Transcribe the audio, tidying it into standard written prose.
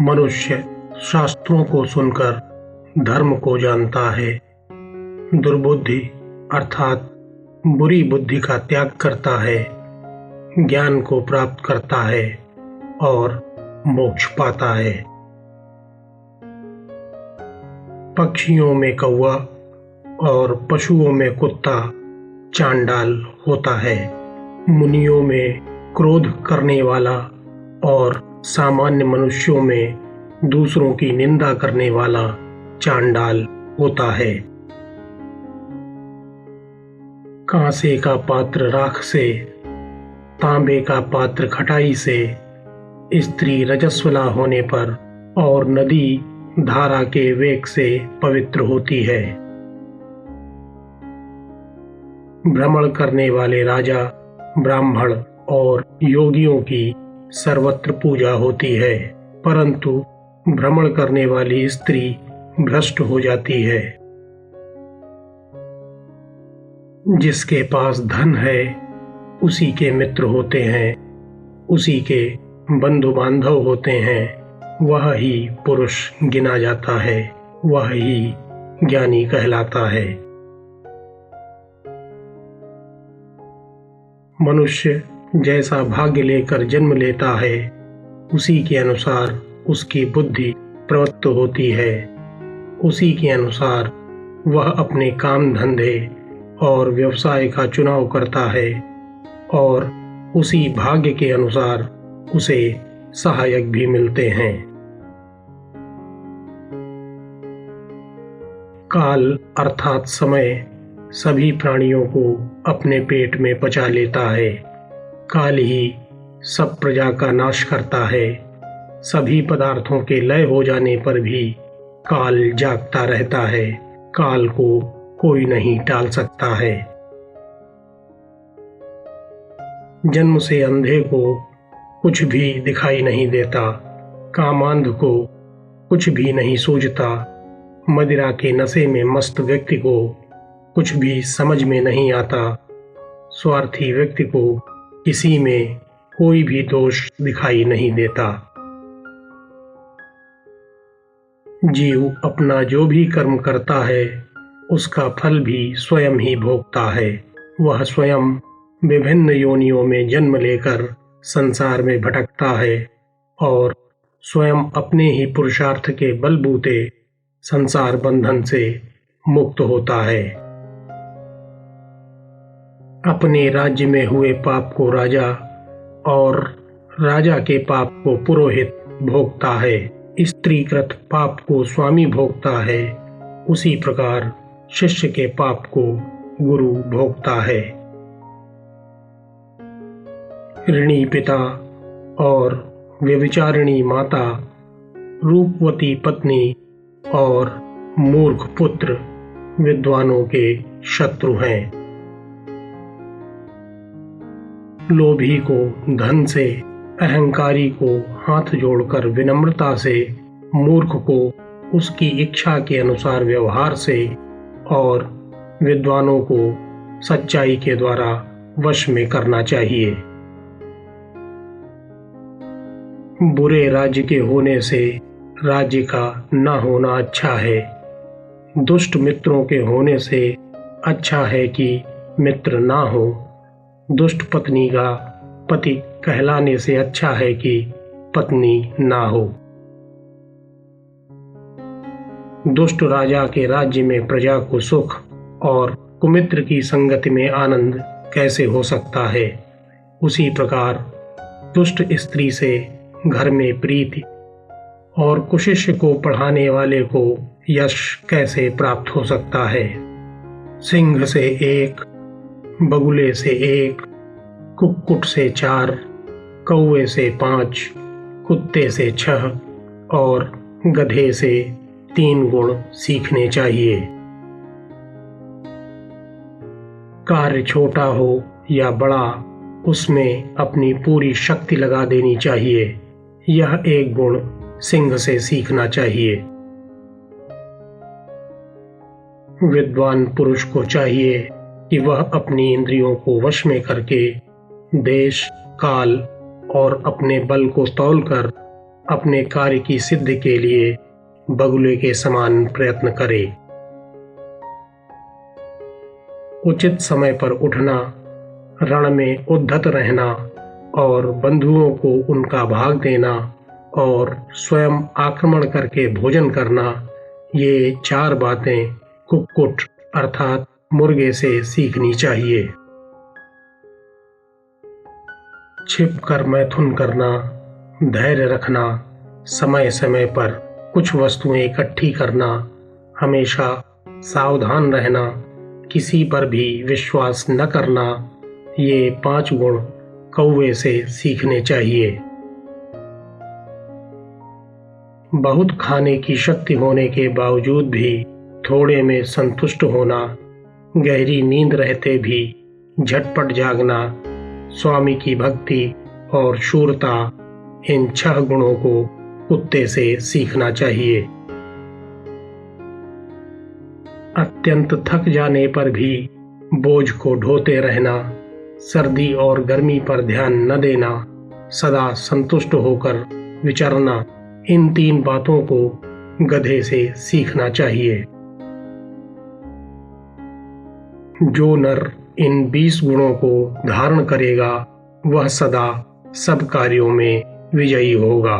मनुष्य शास्त्रों को सुनकर धर्म को जानता है। दुर्बुद्धि अर्थात बुरी बुद्धि का त्याग करता है, ज्ञान को प्राप्त करता है और मोक्ष पाता है। पक्षियों में कौवा और पशुओं में कुत्ता चांडाल होता है। मुनियों में क्रोध करने वाला और सामान्य मनुष्यों में दूसरों की निंदा करने वाला चांडाल होता है। कांसे का पात्र राख से, तांबे का पात्र खटाई से, स्त्री रजस्वला होने पर और नदी धारा के वेग से पवित्र होती है। भ्रमण करने वाले राजा, ब्राह्मण और योगियों की सर्वत्र पूजा होती है, परंतु भ्रमण करने वाली स्त्री भ्रष्ट हो जाती है। जिसके पास धन है उसी के मित्र होते हैं, उसी के बंधु बांधव होते हैं, वह ही पुरुष गिना जाता है, वह ही ज्ञानी कहलाता है। मनुष्य जैसा भाग्य लेकर जन्म लेता है, उसी के अनुसार उसकी बुद्धि प्रवृत्त होती है, उसी के अनुसार वह अपने काम धंधे और व्यवसाय का चुनाव करता है और उसी भाग्य के अनुसार उसे सहायक भी मिलते हैं। काल अर्थात समय सभी प्राणियों को अपने पेट में पचा लेता है। काल ही सब प्रजा का नाश करता है। सभी पदार्थों के लय हो जाने पर भी काल जागता रहता है। काल को कोई नहीं टाल सकता है। जन्म से अंधे को कुछ भी दिखाई नहीं देता, कामांध को कुछ भी नहीं सूझता, मदिरा के नशे में मस्त व्यक्ति को कुछ भी समझ में नहीं आता, स्वार्थी व्यक्ति को किसी में कोई भी दोष दिखाई नहीं देता। जीव अपना जो भी कर्म करता है उसका फल भी स्वयं ही भोगता है। वह स्वयं विभिन्न योनियों में जन्म लेकर संसार में भटकता है और स्वयं अपने ही पुरुषार्थ के बलबूते संसार बंधन से मुक्त होता है। अपने राज्य में हुए पाप को राजा और राजा के पाप को पुरोहित भोगता है। स्त्रीकृत पाप को स्वामी भोगता है, उसी प्रकार शिष्य के पाप को गुरु भोगता है। ऋणी पिता और व्यभिचारिणी माता, रूपवती पत्नी और मूर्ख पुत्र विद्वानों के शत्रु हैं। लोभी को धन से, अहंकारी को हाथ जोड़कर विनम्रता से, मूर्ख को उसकी इच्छा के अनुसार व्यवहार से और विद्वानों को सच्चाई के द्वारा वश में करना चाहिए। बुरे राज्य के होने से राज्य का न होना अच्छा है। दुष्ट मित्रों के होने से अच्छा है कि मित्र ना हो। दुष्ट पत्नी का पति कहलाने से अच्छा है कि पत्नी ना हो। दुष्ट राजा के राज्य में प्रजा को सुख और कुमित्र की संगति में आनंद कैसे हो सकता है, उसी प्रकार दुष्ट स्त्री से घर में प्रीति और कुशिष्य को पढ़ाने वाले को यश कैसे प्राप्त हो सकता है। सिंह से 1, बगुले से 1, कुक्कुट से 4, कौवे से 5, कुत्ते से 6 और गधे से 3 गुण सीखने चाहिए। कार्य छोटा हो या बड़ा, उसमें अपनी पूरी शक्ति लगा देनी चाहिए। यह एक गुण सिंह से सीखना चाहिए। विद्वान पुरुष को चाहिए कि वह अपनी इंद्रियों को वश में करके देश, काल और अपने बल को तौलकर अपने कार्य की सिद्धि के लिए बगुले के समान प्रयत्न करे। उचित समय पर उठना, रण में उद्धत रहना और बंधुओं को उनका भाग देना और स्वयं आक्रमण करके भोजन करना, ये 4 बातें कुक्कुट अर्थात मुर्गे से सीखनी चाहिए। छिपकर मैथुन करना, धैर्य रखना, समय समय पर कुछ वस्तुएं इकट्ठी करना, हमेशा सावधान रहना, किसी पर भी विश्वास न करना, ये 5 गुण कौवे से सीखने चाहिए। बहुत खाने की शक्ति होने के बावजूद भी थोड़े में संतुष्ट होना, गहरी नींद रहते भी झटपट जागना, स्वामी की भक्ति और शूरता, इन 6 गुणों को कुत्ते से सीखना चाहिए। अत्यंत थक जाने पर भी बोझ को ढोते रहना, सर्दी और गर्मी पर ध्यान न देना, सदा संतुष्ट होकर विचरना, इन 3 बातों को गधे से सीखना चाहिए। जो नर इन 20 गुणों को धारण करेगा वह सदा सब कार्यों में विजयी होगा।